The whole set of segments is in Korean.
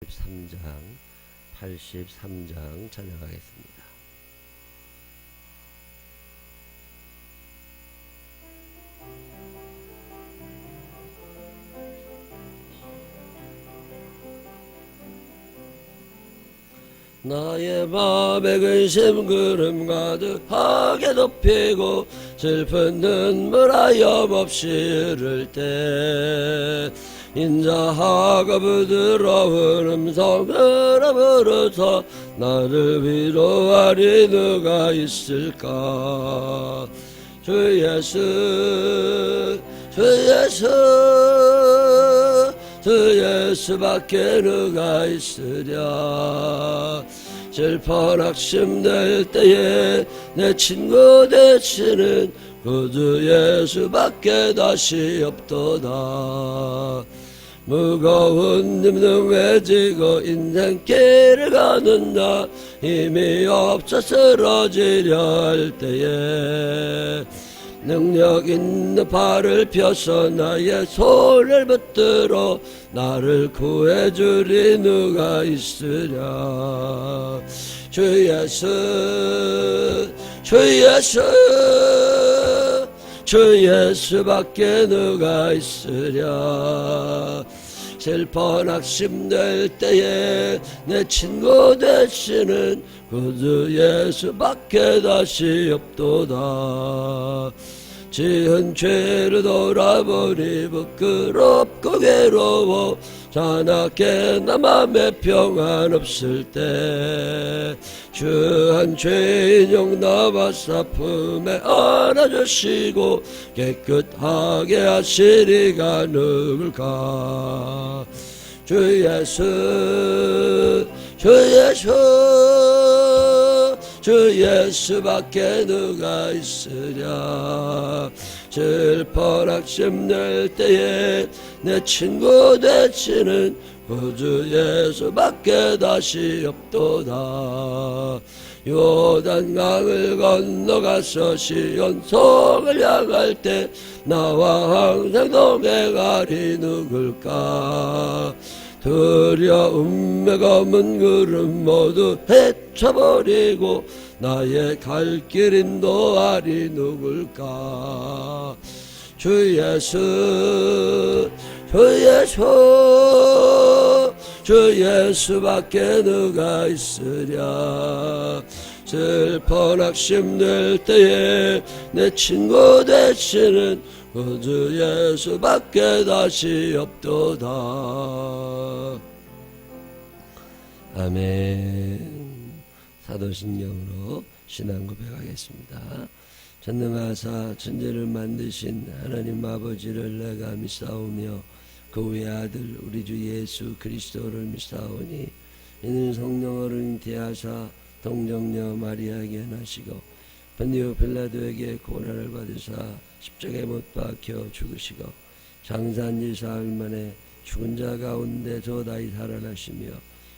83장 찬양하겠습니다. 나의 맘에 근심 구름 가득하게 덮이고 슬픈 눈물 하염없이 흐를 때 인자하고 부드러운 음성을 부르서 나를 위로하리 누가 있을까. 주 예수 주 예수 주 예수밖에 누가 있으랴. 슬퍼 낙심될 때에 내 친구 되시는 구주 예수밖에 다시 없도다. 무거운 짐을 지고 인생길을 가는 나 힘이 없어 쓰러지려 할 때에 능력 있는 팔을 펴서 나의 손을 붙들어 나를 구해주리 누가 있으랴. 주 예수 주 예수 주 예수밖에 누가 있으랴. 슬퍼 낙심될 때에 내 친구 되시는 구주 예수밖에 다시 없도다. 지은 죄를 돌아보니 부끄럽고 괴로워 자나게 나 맘에 평안 없을 때 주한 죄인 용납하사 품에 안아주시고 깨끗하게 하시리가 누굴까. 주 예수 주 예수 주 예수밖에 누가 있으랴. 슬퍼 낙심될 때에 내 친구 되시는 구주 예수밖에 다시 없도다. 요단강을 건너가서 시온성을 향할 때 나와 항상 동행하리 누굴까. 두려움에 검은 구름 모두 헤쳐버리고 나의 갈 길 인도하리 누굴까. 주 예수 주 예수 주 예수밖에 누가 있으랴. 슬퍼 낙심될 때에 내 친구 되시는 구주 예수밖에 다시 없도다. 아멘. 사도신경으로 신앙 고백하겠습니다. 전능하사 천지를 만드신 하나님 아버지를 내가 믿사오며 그 외아들 우리 주 예수 그리스도를 믿사오니 이는 성령으로 잉태하사 동정녀 마리아에게 나시고 본디오 빌라도에게 고난을 받으사 십자가에 못 박혀 죽으시고 장사한 지 사흘 만에 죽은 자 가운데 저다이 살아나시며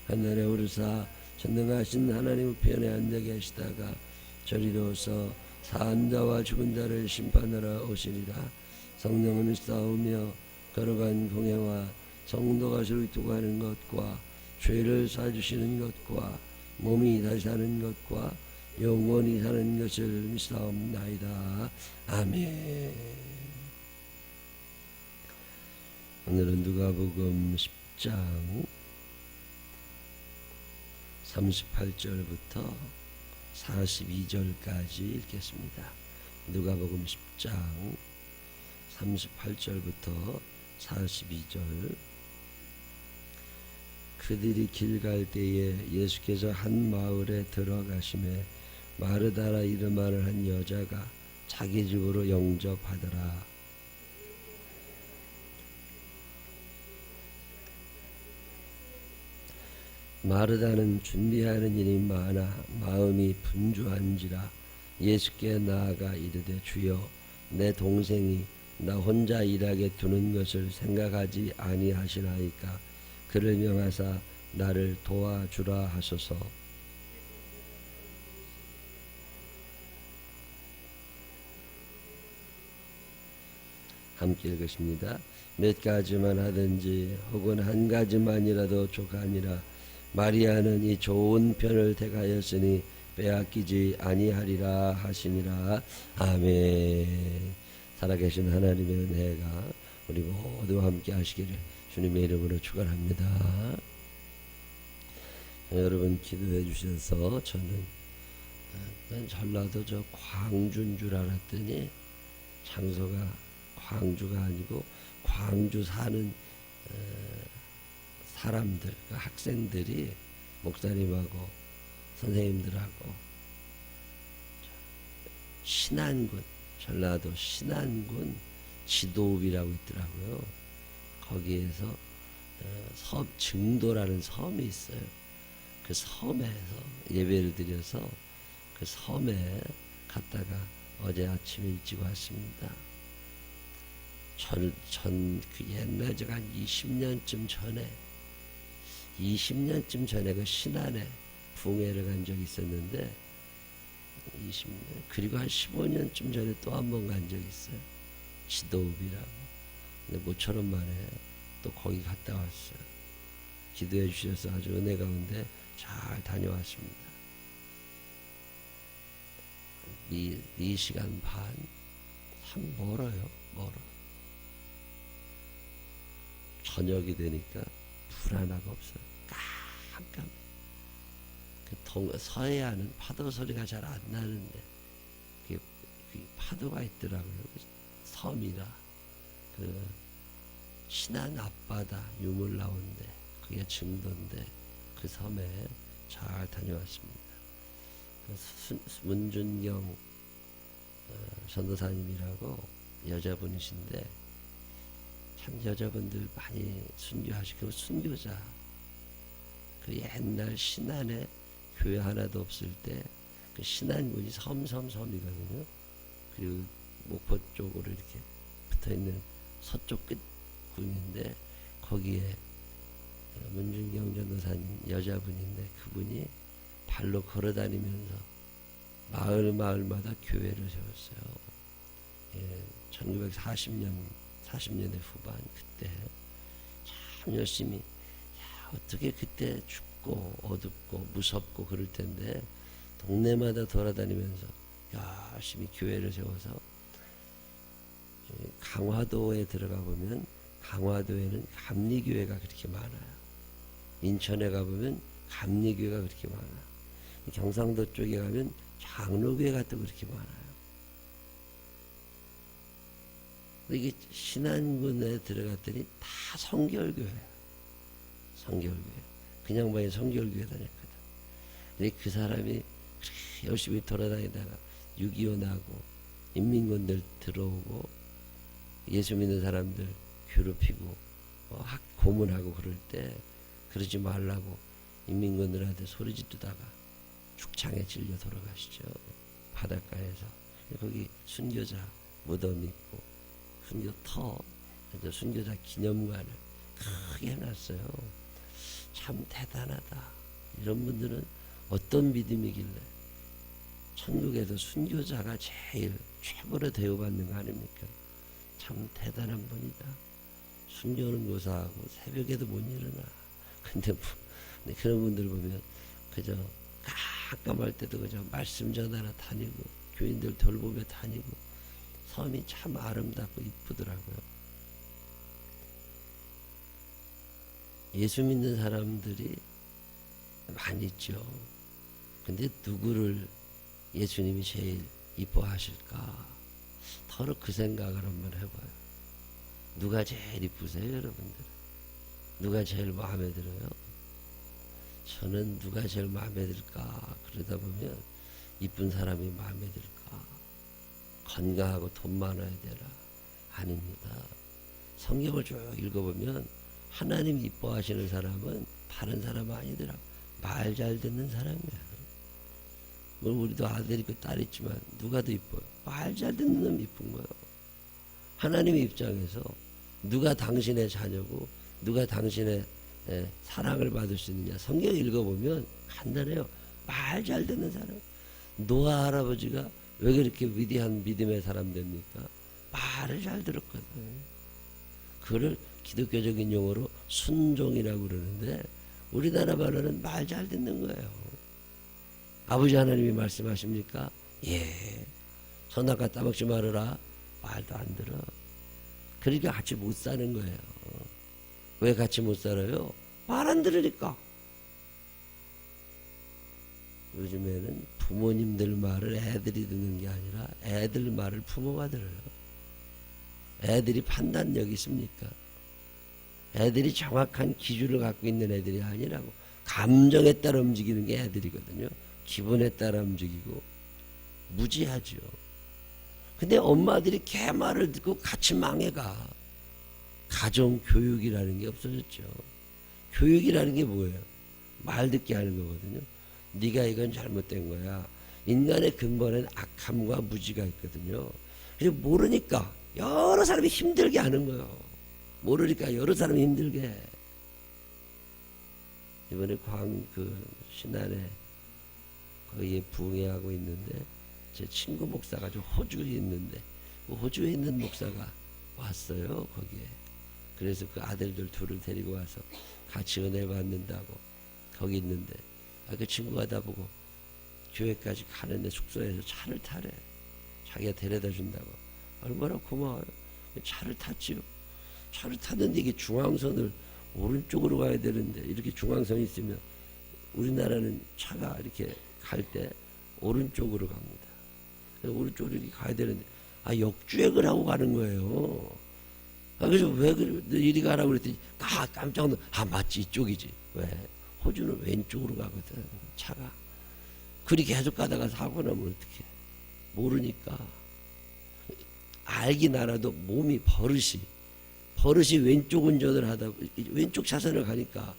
하늘에 오르사 전능하신 하나님 우편에 앉아 계시다가 저리로서 사한 자와 죽은 자를 심판하러 오시리라. 성령을 믿사오며 걸어간 공회와 성도가 소리토고 하는 것과 죄를 사주시는 것과 몸이 다시 사는 것과 영원히 사는 것을 믿사옵나이다. 아멘. 오늘은 누가복음 10장 38절부터 42절까지 읽겠습니다. 누가복음 10장 38절부터 42절. 그들이 길 갈 때에 예수께서 한 마을에 들어가심에 마르다라 이름하는 한 여자가 자기 집으로 영접하더라. 마르다는 준비하는 일이 많아 마음이 분주한지라 예수께 나아가 이르되 주여 내 동생이 나 혼자 일하게 두는 것을 생각하지 아니하시나이까. 그를 명하사 나를 도와주라 하소서. 함께 읽으십니다. 몇 가지만 하든지 혹은 한 가지만이라도 족하니라. 마리아는 이 좋은 편을 택하였으니 빼앗기지 아니하리라 하시니라. 아멘. 살아계신 하나님의 은혜가 우리 모두 함께 하시기를 주님의 이름으로 축원합니다. 여러분 기도해 주셔서 저는 전라도 저 광주인 줄 알았더니 장소가 광주가 아니고 광주 사는 사람들, 학생들이 목사님하고 선생님들하고 신안군, 전라도 신안군 지도읍이라고 있더라고요. 거기에서 섬 증도라는 섬이 있어요. 그 섬에서 예배를 드려서 그 섬에 갔다가 어제 아침 일찍 왔습니다. 그 옛날 제가 한 20년쯤 전에 그 신안에 붕해를 간 적이 있었는데 20년 그리고 한 15년쯤 전에 또 한 번 간 적이 있어요. 지도읍이라고. 근데 모처럼 만에 또 거기 갔다 왔어요. 기도해 주셔서 아주 은혜 가운데 잘 다녀왔습니다. 4시간 반. 참 멀어요. 멀어. 저녁이 되니까 불안하고 없어요. 깜깜해. 그 서해안은 파도 소리가 잘 안 나는데 그 파도가 있더라고요. 그 섬이라 그 신안 앞바다 유물 나온데 그게 증도인데 그 섬에 잘 다녀왔습니다. 문준경 전도사님이라고 여자분이신데 참 여자분들 많이 순교하시고 순교자 그 옛날 신안에 교회 하나도 없을 때 그 신안군이 섬이거든요. 그리고 목포 쪽으로 이렇게 붙어있는 서쪽 끝군인데 거기에 문준경 전도사님 여자분인데 그분이 발로 걸어다니면서 마을마다 교회를 세웠어요. 1940년대 후반 그때 참 열심히 어떻게 그때 춥고 어둡고 무섭고 그럴 텐데 동네마다 돌아다니면서 열심히 교회를 세워서 강화도에 들어가 보면 강화도에는 감리교회가 그렇게 많아요. 인천에 가보면 감리교회가 그렇게 많아요. 경상도 쪽에 가면 장로교회가 또 그렇게 많아요. 이게 신안군에 들어갔더니 다 성결교회예요. 성결교회. 그냥 봐야 성결교회 다녔거든. 근데 그 사람이 열심히 돌아다니다가 6.25 나고 인민군들 들어오고 예수 믿는 사람들 괴롭히고 고문하고 그럴 때 그러지 말라고 인민군들한테 소리 지르다가 죽창에 질려 돌아가시죠. 바닷가에서. 거기 순교자 무덤 있고 순교터, 순교자 기념관을 크게 해놨어요. 참 대단하다. 이런 분들은 어떤 믿음이길래 천국에서 순교자가 제일 최고로 대우받는 거 아닙니까? 참 대단한 분이다. 순교는 고사하고 새벽에도 못 일어나. 근데 그런 분들 보면 그저 깜깜할 때도 그저 말씀 전하러 다니고 교인들 돌보며 다니고 섬이 참 아름답고 이쁘더라고요. 예수 믿는 사람들이 많이 있죠. 근데 누구를 예수님이 제일 이뻐하실까? 더러 그 생각을 한번 해봐요. 누가 제일 이쁘세요, 여러분들? 누가 제일 마음에 들어요? 저는 누가 제일 마음에 들까? 그러다 보면 이쁜 사람이 마음에 들까? 건강하고 돈 많아야 되나? 아닙니다. 성경을 쭉 읽어보면 하나님 이뻐하시는 사람은 다른 사람 아니더라. 말 잘 듣는 사람이야. 우리도 아들 있고 딸 있지만 누가 더 이뻐요? 말 잘 듣는 놈이 이쁜 거예요. 하나님의 입장에서 누가 당신의 자녀고 누가 당신의 사랑을 받을 수 있느냐. 성경 읽어보면 간단해요. 말 잘 듣는 사람. 노아 할아버지가 왜 그렇게 위대한 믿음의 사람 됩니까? 말을 잘 들었거든. 그걸 기독교적인 용어로 순종이라고 그러는데 우리나라 말로는 말 잘 듣는 거예요. 아버지 하나님이 말씀하십니까? 예. 선악과 따먹지 말아라. 말도 안 들어. 그러니까 같이 못 사는 거예요. 왜 같이 못 살아요? 말 안 들으니까. 요즘에는 부모님들 말을 애들이 듣는 게 아니라 애들 말을 부모가 들어요. 애들이 판단력이 있습니까? 애들이 정확한 기준을 갖고 있는 애들이 아니라고. 감정에 따라 움직이는 게 애들이거든요. 기분에 따라 움직이고 무지하죠. 근데 엄마들이 걔 말을 듣고 같이 망해가. 가정교육이라는 게 없어졌죠. 교육이라는 게 뭐예요? 말 듣게 하는 거거든요. 네가 이건 잘못된 거야. 인간의 근본에는 악함과 무지가 있거든요. 그래서 모르니까 여러 사람이 힘들게 하는 거예요. 모르니까 여러 사람이 힘들게 해. 이번에 신안에 거기에 부흥회하고 있는데 제 친구 목사가 좀 호주에 있는데 호주에 있는 목사가 왔어요. 거기에. 그래서 그 아들들 둘을 데리고 와서 같이 은혜 받는다고 거기 있는데 그 친구가 나보고 교회까지 가는데 숙소에서 차를 타래. 자기가 데려다 준다고. 얼마나 고마워요. 차를 탔지요. 차를 탔는데 이게 중앙선을 오른쪽으로 가야 되는데 이렇게 중앙선이 있으면 우리나라는 차가 이렇게 갈 때 오른쪽으로 갑니다. 오른쪽으로 이렇게 가야 되는데 역주행을 하고 가는 거예요. 그래서 왜 그래? 이리 가라고 그랬더니 깜짝 놀라. 맞지 이쪽이지. 왜? 호주는 왼쪽으로 가거든 차가. 그리 계속 가다가 사고 나면 어떡해. 모르니까. 알긴 알아도 몸이 버릇이 왼쪽 운전을 하다 왼쪽 차선을 가니까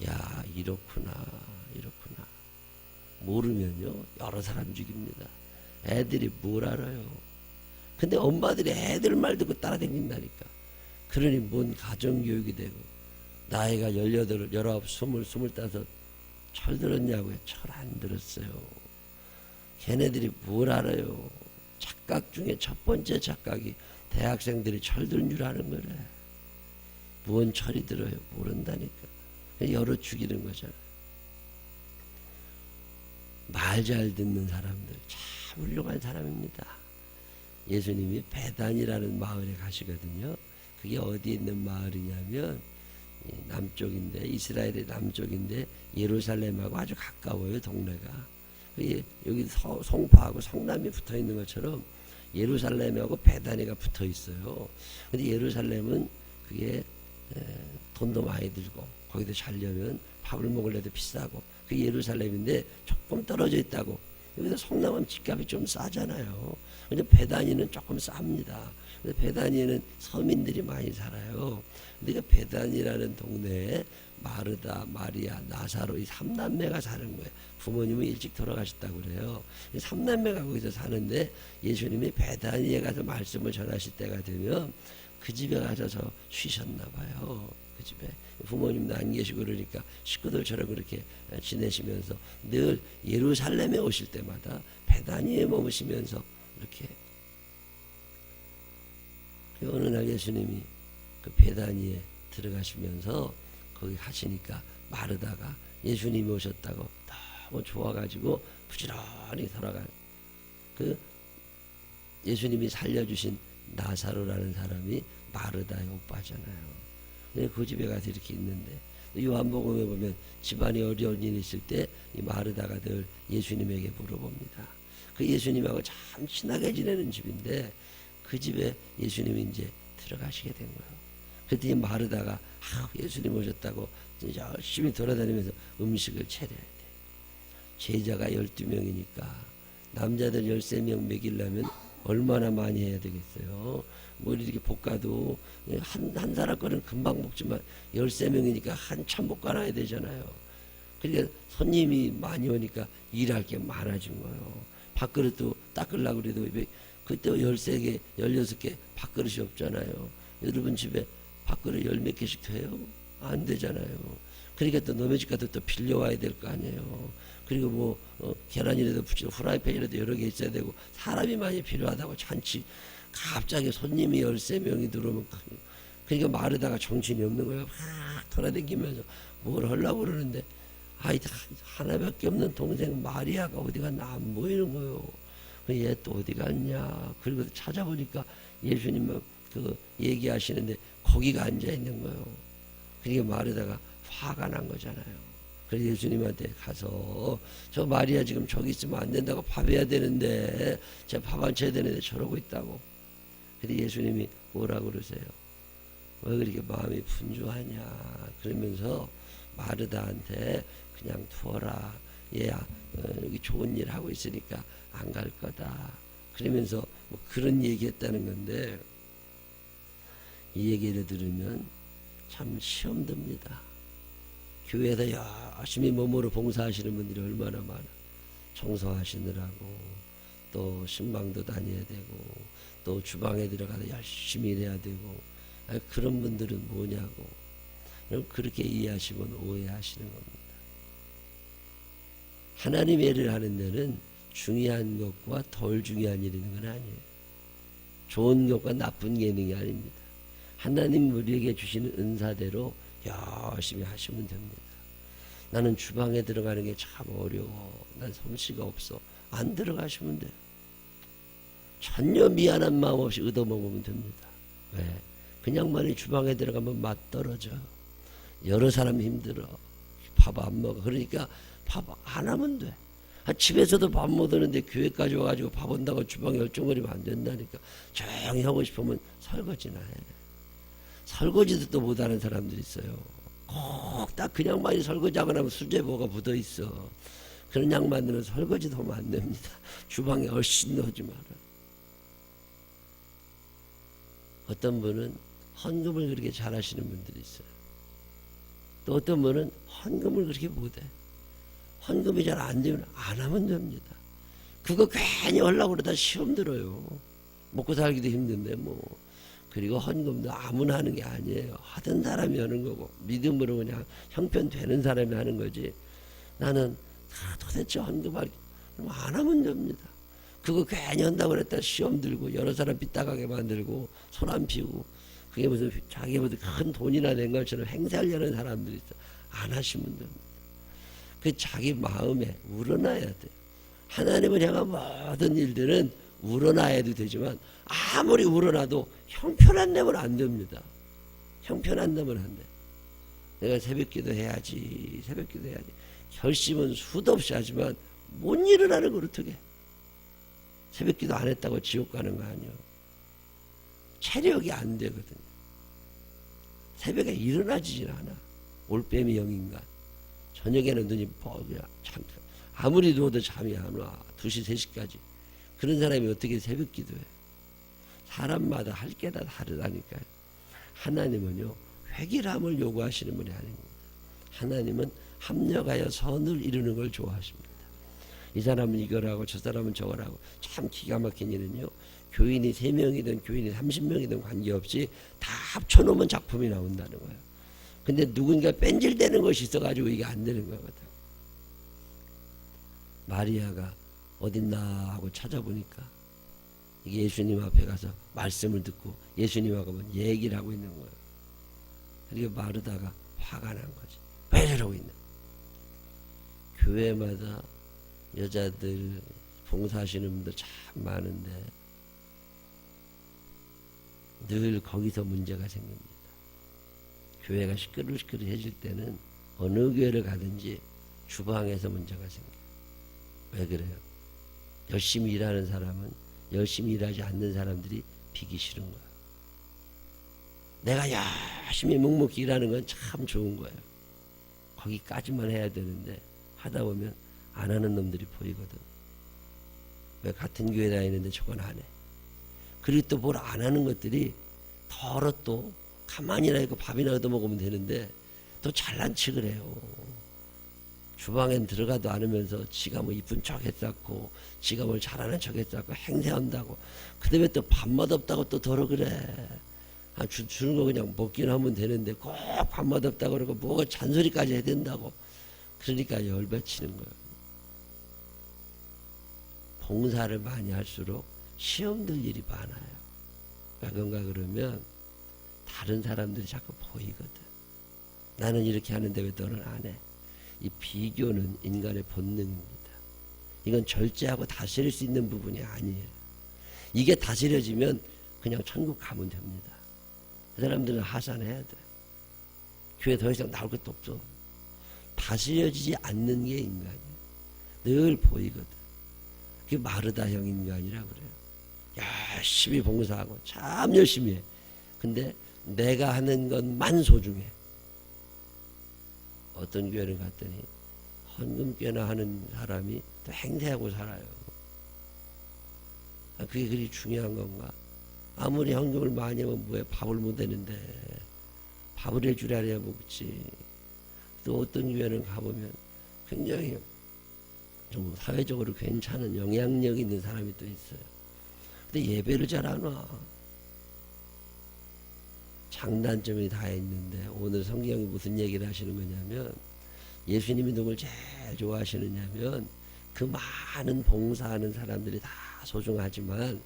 야 이렇구나. 모르면요 여러 사람 죽입니다. 애들이 뭘 알아요. 근데 엄마들이 애들 말 듣고 따라다닌다니까. 그러니 뭔 가정교육이 되고 나이가 18, 19, 20, 25 철들었냐고요. 철 안 들었어요. 걔네들이 뭘 알아요. 착각 중에 첫 번째 착각이 대학생들이 철든 줄 아는 거래. 무언 철이 들어요. 모른다니까. 열어 죽이는 거잖아요. 말 잘 듣는 사람들 참 훌륭한 사람입니다. 예수님이 베단이라는 마을에 가시거든요. 그게 어디에 있는 마을이냐면 남쪽인데 이스라엘의 남쪽인데 예루살렘하고 아주 가까워요. 동네가. 여기 송파하고 성남이 붙어 있는 것처럼 예루살렘하고 베다니가 붙어 있어요. 근데 예루살렘은 그게 돈도 많이 들고 거기도 살려면 밥을 먹으려도 비싸고 그게 예루살렘인데 조금 떨어져 있다고. 여기서 성남은 집값이 좀 싸잖아요. 근데 베다니는 조금 쌉니다. 근데 베다니에는 서민들이 많이 살아요. 근데 베다니라는 동네에 마르다, 마리아, 나사로 이 3남매가 사는 거예요. 부모님은 일찍 돌아가셨다고 그래요. 이 3남매가 거기서 사는데 예수님이 베다니에 가서 말씀을 전하실 때가 되면 그 집에 가셔서 쉬셨나 봐요. 그 집에 부모님도 안 계시고 그러니까 식구들처럼 그렇게 지내시면서 늘 예루살렘에 오실 때마다 베다니에 머무시면서 이렇게. 어느 날 예수님이 그 베다니에 들어가시면서 거기 가시니까 마르다가 예수님이 오셨다고 너무 좋아가지고 부지런히 돌아간 그 예수님이 살려주신 나사로라는 사람이 마르다의 오빠잖아요. 그 집에 가서 이렇게 있는데 요한복음에 보면 집안에 어려운 일이 있을 때 이 마르다가 늘 예수님에게 물어봅니다. 그 예수님하고 참 친하게 지내는 집인데 그 집에 예수님이 이제 들어가시게 된 거예요. 그랬더니 마르다가 예수님 오셨다고 열심히 돌아다니면서 음식을 차려야 돼. 제자가 12명이니까 남자들 13명 먹이려면 얼마나 많이 해야 되겠어요. 뭐 이렇게 볶아도 한 사람 거는 금방 먹지만 13명이니까 한참 볶아놔야 되잖아요. 그러니까 손님이 많이 오니까 일할 게 많아진 거예요. 밥그릇도 닦으려고 그래도 그때 13개, 16개 밥그릇이 없잖아요. 여러분 집에 밥그릇 10몇 개씩 돼요? 안 되잖아요. 그러니까 또 너네 집 가도 또 빌려와야 될 거 아니에요. 그리고 계란이라도 부치고 후라이팬이라도 여러 개 있어야 되고 사람이 많이 필요하다고 잔치 갑자기 손님이 13명이 들어오면 그러니까 마르다가 정신이 없는 거예요. 막 돌아다니면서 뭘 하려고 그러는데 아이 하나밖에 없는 동생 마리아가 어디 갔나 안 보이는 거예요. 얘 또 어디 갔냐. 그리고 찾아보니까 예수님 그 얘기하시는데 거기가 앉아 있는 거예요. 그러니까 마르다가 화가 난 거잖아요. 그래서 예수님한테 가서 저 마리아 지금 저기 있으면 안 된다고 밥 해야 되는데 제가 밥 안 쳐야 되는데 저러고 있다고. 근데 예수님이 뭐라고 그러세요? 왜 그렇게 마음이 분주하냐. 그러면서 마르다한테 그냥 두어라. 얘야 여기 좋은 일 하고 있으니까 안 갈 거다. 그러면서 뭐 그런 얘기했다는 건데 이 얘기를 들으면 참 시험 듭니다. 교회에서 열심히 몸으로 봉사하시는 분들이 얼마나 많아. 청소하시느라고 또 신방도 다녀야 되고 또 주방에 들어가서 열심히 일해야 되고 그런 분들은 뭐냐고. 그렇게 이해하시면 오해하시는 겁니다. 하나님의 일을 하는 데는 중요한 것과 덜 중요한 일이 있는 건 아니에요. 좋은 것과 나쁜 게 있는 게 아닙니다. 하나님 우리에게 주시는 은사대로 열심히 하시면 됩니다. 나는 주방에 들어가는 게 참 어려워. 난 솜씨가 없어. 안 들어가시면 돼요. 전혀 미안한 마음 없이 얻어먹으면 됩니다. 왜? 그냥만이 주방에 들어가면 맛 떨어져. 여러 사람 힘들어. 밥 안 먹어. 그러니까 밥 안 하면 돼. 집에서도 밥 못 하는데 교회까지 와가지고 밥 온다고 주방에 열중거리면 안 된다니까. 조용히 하고 싶으면 설거지나 해. 설거지도 또 못하는 사람들이 있어요. 꼭 딱 그 양반이 설거지하고 나면 수제에 뭐가 묻어 있어. 그런 양반들은 설거지도 하면 안 됩니다. 주방에 얼씬 넣지 마라. 어떤 분은 헌금을 그렇게 잘하시는 분들이 있어요. 또 어떤 분은 헌금을 그렇게 못해. 헌금이 잘 안 되면 안 하면 됩니다. 그거 괜히 하려고 그러다 시험 들어요. 먹고 살기도 힘든데 뭐. 그리고 헌금도 아무나 하는 게 아니에요. 하던 사람이 하는 거고 믿음으로 그냥 형편되는 사람이 하는 거지. 나는 도대체 헌금할 안 하면 됩니다. 그거 괜히 한다고 그랬다 시험 들고 여러 사람 삐딱하게 만들고 손 안 피우고 그게 무슨 자기 무슨 큰 돈이나 낸 것처럼 행세하려는 사람들이 있어. 안 하시면 됩니다. 그 자기 마음에 우러나야 돼요. 하나님을 향한 모든 일들은 우러나야도 되지만 아무리 우러나도 형편안 되면 안 됩니다. 형편안 되면 안 돼. 내가 새벽기도 해야지. 새벽기도 해야지. 결심은 수도 없이 하지만 못 일어나는 걸 어떻게 해. 새벽기도 안 했다고 지옥 가는 거 아니에요. 체력이 안 되거든요. 새벽에 일어나지질 않아. 올빼미 영인간. 저녁에는 눈이 뻐그야. 아무리 누워도 잠이 안 와. 2시, 3시까지. 그런 사람이 어떻게 새벽 기도해? 사람마다 할 게 다 다르다니까요. 하나님은요, 회개함을 요구하시는 분이 아닙니다. 하나님은 합력하여 선을 이루는 걸 좋아하십니다. 이 사람은 이걸 하고 저 사람은 저걸 하고 참 기가 막힌 일은요. 교인이 3명이든 교인이 30명이든 관계없이 다 합쳐놓으면 작품이 나온다는 거예요. 근데 누군가 뺀질대는 것이 있어가지고 이게 안 되는 거거든. 마리아가 어딨나 하고 찾아보니까 이게 예수님 앞에 가서 말씀을 듣고 예수님하고 얘기를 하고 있는 거예요. 그리고 마르다가 화가 난 거지. 왜 저러고 있나? 교회마다 여자들 봉사하시는 분들 참 많은데 늘 거기서 문제가 생깁니다. 교회가 시끄러워해질 때는 어느 교회를 가든지 주방에서 문제가 생겨요. 왜 그래요? 열심히 일하는 사람은 열심히 일하지 않는 사람들이 비기 싫은 거예요. 내가 열심히 묵묵히 일하는 건 참 좋은 거예요. 거기까지만 해야 되는데 하다 보면 안 하는 놈들이 보이거든. 왜 같은 교회 다니는데 저건 안 해. 그리고 또 뭘 안 하는 것들이 더러 또 가만히나 있고 밥이나 얻어먹으면 되는데 또 잘난 척을 해요. 주방엔 들어가도 않으면서 지가 뭐 이쁜 척 했었고 지가 뭘 잘하는 척 했었고 행세한다고 그 다음에 또 밥맛 없다고 또 더러 그래. 주는 거 그냥 먹긴 하면 되는데 꼭 밥맛 없다고 그러고 뭐가 잔소리까지 해야 된다고. 그러니까 열받치는 거예요. 봉사를 많이 할수록 시험 들 일이 많아요. 왜 그런가 그러면 다른 사람들이 자꾸 보이거든. 나는 이렇게 하는데 왜 너는 안 해? 이 비교는 인간의 본능입니다. 이건 절제하고 다스릴 수 있는 부분이 아니에요. 이게 다스려지면 그냥 천국 가면 됩니다. 그 사람들은 하산해야 돼. 교회 더 이상 나올 것도 없어. 다스려지지 않는 게 인간이에요. 늘 보이거든. 그게 마르다형 인간이라고 그래요. 열심히 봉사하고 참 열심히 해. 근데 내가 하는 것만 소중해. 어떤 교회를 갔더니 헌금죄나 하는 사람이 또 행세하고 살아요. 그게 그리 중요한 건가? 아무리 헌금을 많이 하면 뭐해? 밥을 못 해는데 밥을 할 줄 알아야 먹지. 또 어떤 교회는 가보면 굉장히 좀 사회적으로 괜찮은 영향력 있는 사람이 또 있어요. 근데 예배를 잘 안 와. 장단점이 다 있는데 오늘 성경이 무슨 얘기를 하시는 거냐면 예수님이 누굴 제일 좋아하시느냐면 그 많은 봉사하는 사람들이 다 소중하지만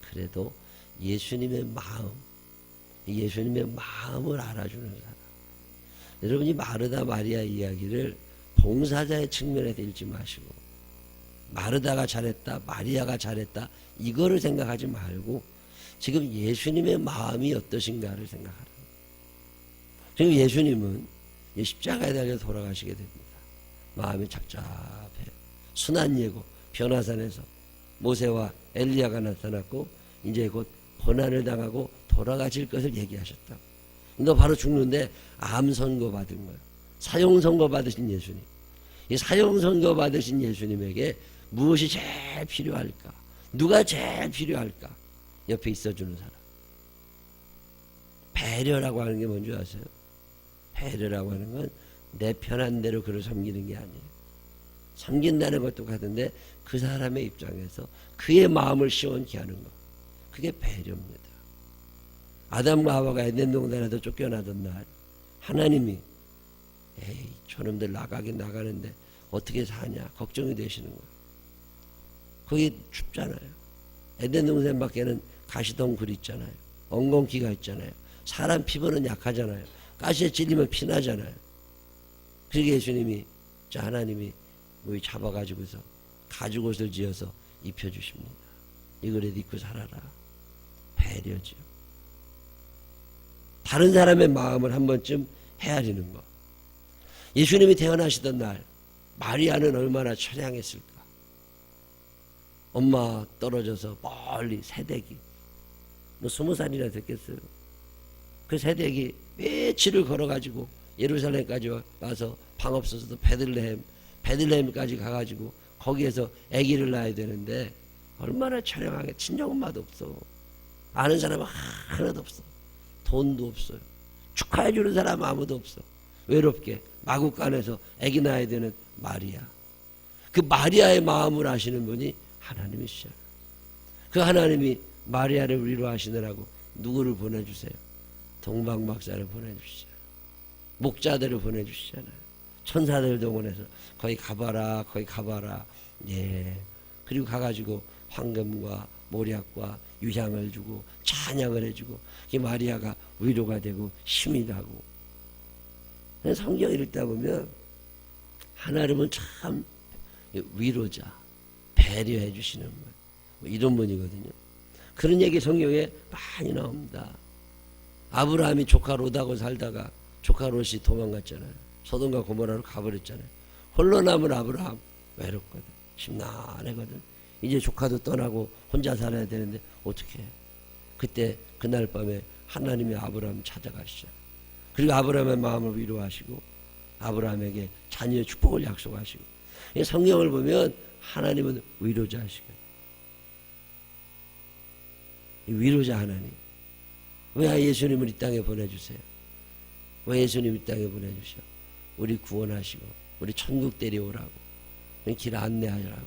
그래도 예수님의 마음을 알아주는 사람. 여러분이 마르다 마리아 이야기를 봉사자의 측면에서 읽지 마시고 마르다가 잘했다, 마리아가 잘했다 이거를 생각하지 말고 지금 예수님의 마음이 어떠신가를 생각하라. 지금 예수님은 십자가에 달려 돌아가시게 됩니다. 마음이 착잡해. 순한 예고 변화산에서 모세와 엘리야가 나타났고 이제 곧 고난을 당하고 돌아가실 것을 얘기하셨다. 너 바로 죽는데 암 선고 받은 거예요. 사형 선고 받으신 예수님. 이 사형 선고 받으신 예수님에게 무엇이 제일 필요할까? 누가 제일 필요할까? 옆에 있어주는 사람. 배려라고 하는 게 뭔지 아세요? 배려라고 하는 건 내 편한 대로 그를 섬기는 게 아니에요. 섬긴다는 것도 같은데 그 사람의 입장에서 그의 마음을 시원케 하는 것. 그게 배려입니다. 아담과 하와가 에덴 동산에서 쫓겨나던 날 하나님이 에이 저놈들 나가긴 나가는데 어떻게 사냐 걱정이 되시는 거예요. 거기 춥잖아요. 에덴 동산 밖에는 가시덩굴 있잖아요. 엉겅퀴가 있잖아요. 사람 피부는 약하잖아요. 가시에 찔리면 피나잖아요. 그러게 예수님이 하나님이 뭐 잡아가지고서 가죽옷을 지어서 입혀주십니다. 이거를 입고 살아라. 배려죠. 다른 사람의 마음을 한 번쯤 헤아리는 것. 예수님이 태어나시던 날 마리아는 얼마나 처량했을까. 엄마 떨어져서 멀리 새댁이 20살이나 됐겠어요. 그 새댁이 며칠을 걸어가지고 예루살렘까지 와서 방 없어서도 베들레헴까지 가가지고 거기에서 아기를 낳아야 되는데 얼마나 처량하게 친정엄마도 없어. 아는 사람은 하나도 없어. 돈도 없어요. 축하해주는 사람 아무도 없어. 외롭게 마국간에서 아기 낳아야 되는 마리아. 그 마리아의 마음을 아시는 분이 하나님이시잖아요. 그 하나님이 마리아를 위로하시느라고 누구를 보내주세요? 동방박사를 보내주시잖아요. 목자들을 보내주시잖아요. 천사들 동원해서 거기 가봐라 거기 가봐라. 예. 그리고 가가지고 황금과 모략과 유향을 주고 찬양을 해주고 이 마리아가 위로가 되고 힘이 나고. 성경 읽다 보면 하나님은 참 위로자 배려해 주시는 분 뭐 이런 분이거든요. 그런 얘기 성경에 많이 나옵니다. 아브라함이 조카 롯하고 살다가 조카 롯이 도망갔잖아요. 소돔과 고모라로 가버렸잖아요. 홀로 남은 아브라함 외롭거든. 심란하거든. 이제 조카도 떠나고 혼자 살아야 되는데 어떻게 해? 그때 그날 밤에 하나님이 아브라함 찾아가시잖아요. 그리고 아브라함의 마음을 위로하시고 아브라함에게 자녀의 축복을 약속하시고. 성경을 보면 하나님은 위로자시거든요. 위로자 하나님. 왜 예수님을 이 땅에 보내주세요? 왜 예수님 이 땅에 보내주셔? 우리 구원하시고 우리 천국 데려오라고 길 안내하라고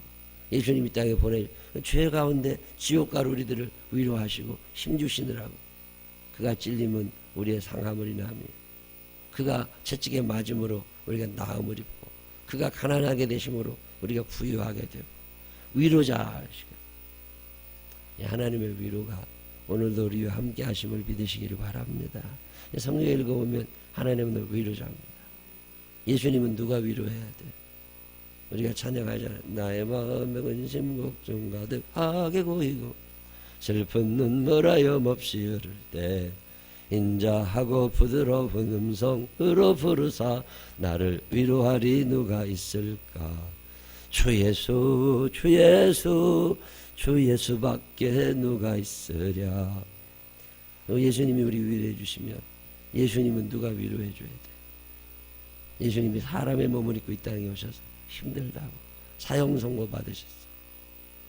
예수님 이 땅에 죄 가운데 지옥 갈 우리들을 위로하시고 힘주시느라고. 그가 찔림은 우리의 상함을 인하며 그가 채찍에 맞음으로 우리가 나음을 입고 그가 가난하게 되심으로 우리가 부유하게 되고 위로자 하시고. 하나님의 위로가 오늘도 우리와 함께 하심을 믿으시기를 바랍니다. 성경 읽어보면 하나님은 위로자입니다. 예수님은 누가 위로해야 돼? 우리가 찬양하잖아요. 나의 마음에 근심 걱정 가득하게 고이고 슬픈 눈물 하염없이 흐를 때 인자하고 부드러운 음성으로 부르사 나를 위로하리 누가 있을까? 주 예수 주 예수 주 예수밖에 누가 있으랴. 예수님이 우리 위로해 주시면 예수님은 누가 위로해 줘야 돼? 예수님이 사람의 몸을 입고 이 땅에 오셔서 힘들다고 사형 선고 받으셨어.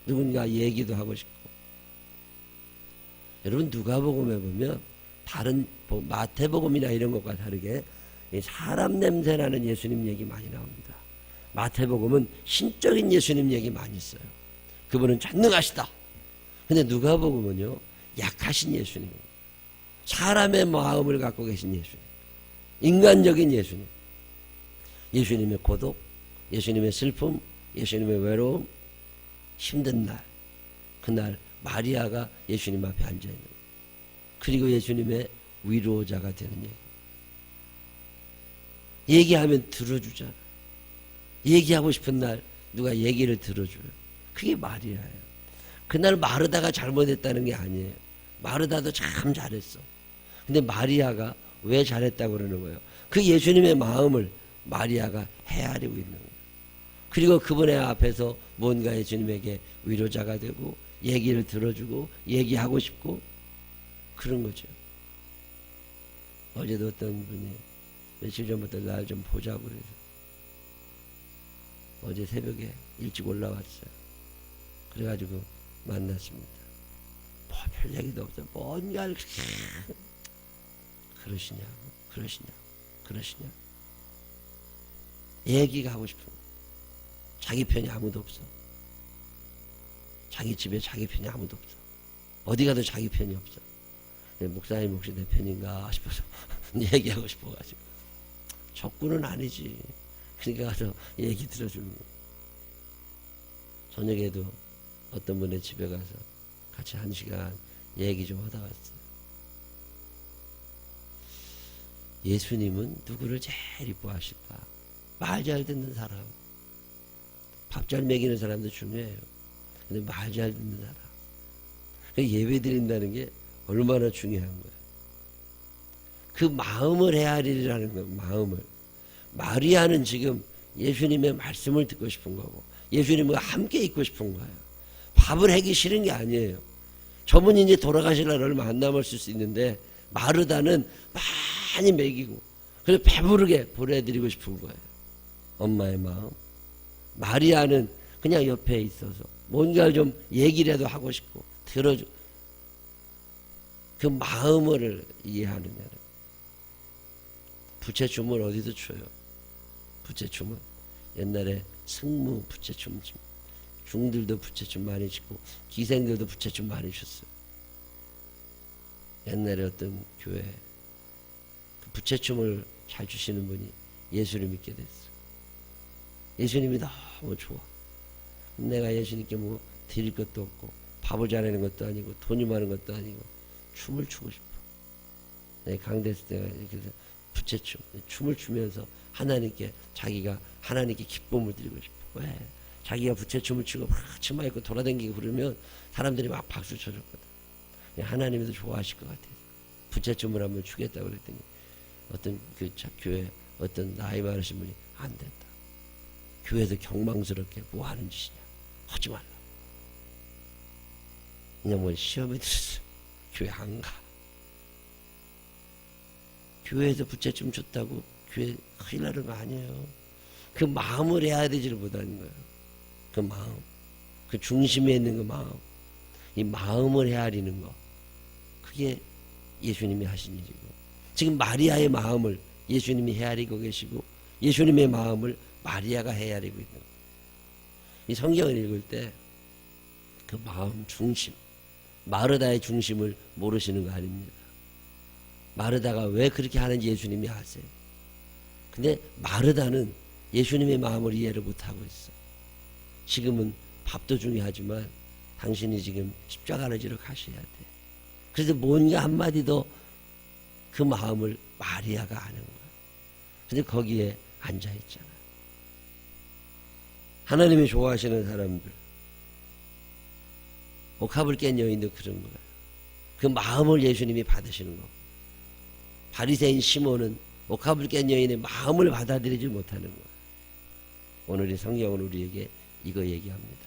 누군가 얘기도 하고 싶고. 여러분 누가복음에 보면 다른 마태복음이나 이런 것과 다르게 사람 냄새나는 예수님 얘기 많이 나옵니다. 마태복음은 신적인 예수님 얘기 많이 써요. 그분은 전능하시다. 근데 누가복음은요 약하신 예수님, 사람의 마음을 갖고 계신 예수님, 인간적인 예수님, 예수님의 고독, 예수님의 슬픔, 예수님의 외로움, 힘든 날, 그날 마리아가 예수님 앞에 앉아있는 거예요. 그리고 예수님의 위로자가 되는 얘기. 얘기하면 들어주잖아. 얘기하고 싶은 날 누가 얘기를 들어줘요. 그게 마리아예요. 그날 마르다가 잘못했다는 게 아니에요. 마르다도 참 잘했어. 근데 마리아가 왜 잘했다고 그러는 거예요? 그 예수님의 마음을 마리아가 헤아리고 있는 거예요. 그리고 그분의 앞에서 뭔가 예수님에게 위로자가 되고 얘기를 들어주고 얘기하고 싶고 그런 거죠. 어제도 어떤 분이 며칠 전부터 날 좀 보자고 그래서 어제 새벽에 일찍 올라왔어요. 그래가지고 만났습니다. 뭐 별 얘기도 없어요. 뭔가 그러시냐 얘기가 하고 싶은 거예요. 자기 편이 아무도 없어. 자기 집에 자기 편이 아무도 없어. 어디 가도 자기 편이 없어. 목사님 혹시 내 편인가 싶어서 얘기하고 싶어가지고. 적군은 아니지. 그러니까 가서 얘기 들어주는 거예요. 저녁에도 어떤 분의 집에 가서 같이 1시간 얘기 좀 하다 왔어요. 예수님은 누구를 제일 이뻐하실까? 말 잘 듣는 사람. 밥 잘 먹이는 사람도 중요해요. 근데 말 잘 듣는 사람. 예배 드린다는 게 얼마나 중요한 거예요. 그 마음을 헤아리라는 거예요. 마음을. 마리아는 지금 예수님의 말씀을 듣고 싶은 거고 예수님과 함께 있고 싶은 거예요. 밥을 하기 싫은 게 아니에요. 저분이 이제 돌아가실 날 얼마 안 남았을 수 있는데 마르다는 많이 먹이고 그래서 배부르게 보내드리고 싶은 거예요. 엄마의 마음. 마리아는 그냥 옆에 있어서 뭔가 좀 얘기라도 하고 싶고 들어줘. 그 마음을 이해하느냐는. 부채춤을 어디서 춰요? 부채춤은 옛날에 승무 부채춤, 중들도 부채춤 많이 추고 기생들도 부채춤 많이 췄어요. 옛날에 어떤 교회 그 부채춤을 잘 추시는 분이 예수를 믿게 됐어요. 예수님이 너무 좋아. 내가 예수님께 뭐 드릴 것도 없고 밥을 잘하는 것도 아니고 돈이 많은 것도 아니고 춤을 추고 싶어. 내가 강대했을 때가 이렇게 부채춤, 춤을 추면서 하나님께 자기가 하나님께 기쁨을 드리고 싶어. 왜? 자기가 부채춤을 추고 막 치마 입고 돌아다니고 그러면 사람들이 막 박수 쳐줬거든. 하나님도 좋아하실 것 같아요. 부채춤을 한번 추겠다고 그랬더니 어떤 그 교회 어떤 나이 많으신 분이 안 된다. 교회에서 경망스럽게 뭐 하는 짓이냐. 하지 말라. 그냥 뭐 시험에 들었어. 교회 안 가. 교회에서 부채춤 췄다고 교회 큰일 나는 거 아니에요. 그 마음을 해야 되지를 못하는 거예요. 그 마음. 그 중심에 있는 그 마음. 이 마음을 헤아리는 거. 그게 예수님이 하신 일이고. 지금 마리아의 마음을 예수님이 헤아리고 계시고 예수님의 마음을 마리아가 헤아리고 있는 거예요. 이 성경을 읽을 때 그 마음 중심, 마르다의 중심을 모르시는 거 아닙니다. 마르다가 왜 그렇게 하는지 예수님이 아세요. 근데 마르다는 예수님의 마음을 이해를 못하고 있어. 지금은 밥도 중요하지만 당신이 지금 십자가를 지러 가셔야 돼. 그래서 뭔가 한마디도 그 마음을 마리아가 아는 거예요. 근데 거기에 앉아 있잖아요. 하나님이 좋아하시는 사람들, 옥합을 깬 여인도 그런 거예요. 그 마음을 예수님이 받으시는 거고, 바리새인 시몬은 옥합을 깬 여인의 마음을 받아들이지 못하는 거예요. 오늘 이 성경은 우리에게 이거 얘기합니다.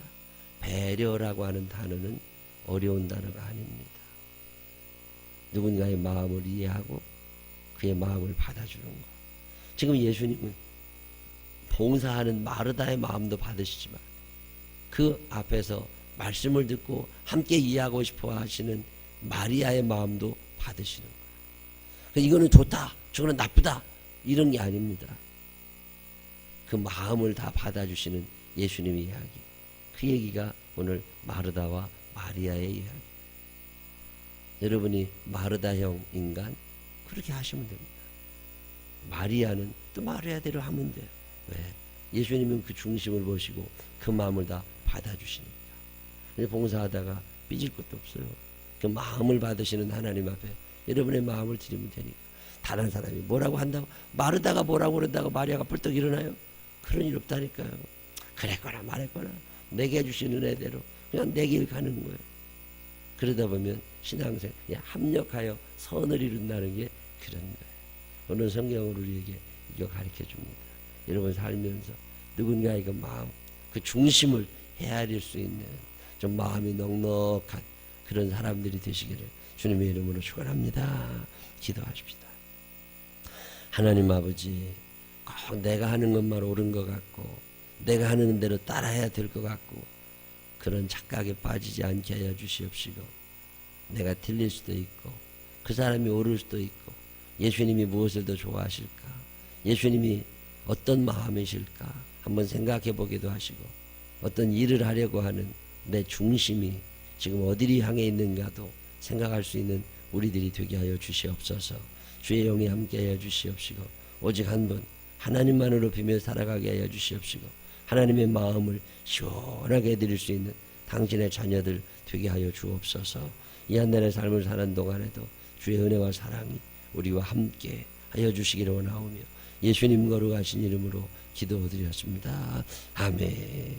배려라고 하는 단어는 어려운 단어가 아닙니다. 누군가의 마음을 이해하고 그의 마음을 받아주는 거. 지금 예수님은 봉사하는 마르다의 마음도 받으시지만 그 앞에서 말씀을 듣고 함께 이해하고 싶어 하시는 마리아의 마음도 받으시는 거예요. 이거는 좋다, 저거는 나쁘다, 이런 게 아닙니다. 그 마음을 다 받아주시는 예수님의 이야기. 그 얘기가 오늘 마르다와 마리아의 이야기. 여러분이 마르다형 인간 그렇게 하시면 됩니다. 마리아는 또 마리아대로 하면 돼요. 왜? 예수님은 그 중심을 보시고 그 마음을 다 받아주시니까. 근데 봉사하다가 삐질 것도 없어요. 그 마음을 받으시는 하나님 앞에 여러분의 마음을 드리면 되니까. 다른 사람이 뭐라고 한다고, 마르다가 뭐라고 그런다고 마리아가 뿔떡 일어나요? 그런 일 없다니까요. 그랬거나 말했거나 내게 주신 은혜대로 그냥 내 길 가는 거예요. 그러다 보면 신앙생 합력하여 선을 이룬다는 게 그런 거예요. 오늘 성경은 우리에게 이거 가르쳐 줍니다. 여러분 살면서 누군가의 그 마음, 그 중심을 헤아릴 수 있는 좀 마음이 넉넉한 그런 사람들이 되시기를 주님의 이름으로 축원합니다. 기도하십시다. 하나님 아버지, 꼭 내가 하는 것만 옳은 것 같고 내가 하는 대로 따라해야 될 것 같고 그런 착각에 빠지지 않게 하여 주시옵시고, 내가 틀릴 수도 있고 그 사람이 옳을 수도 있고 예수님이 무엇을 더 좋아하실까, 예수님이 어떤 마음이실까 한번 생각해 보기도 하시고, 어떤 일을 하려고 하는 내 중심이 지금 어디를 향해 있는가도 생각할 수 있는 우리들이 되게 하여 주시옵소서. 주의 영이 함께 하여 주시옵시고, 오직 한 분 하나님만으로 비며 살아가게 하여 주시옵시고, 하나님의 마음을 시원하게 해드릴 수 있는 당신의 자녀들 되게 하여 주옵소서. 이 한 날의 삶을 사는 동안에도 주의 은혜와 사랑이 우리와 함께 하여 주시기를 원하오며 예수님 거룩하신 이름으로 기도드렸습니다. 아멘.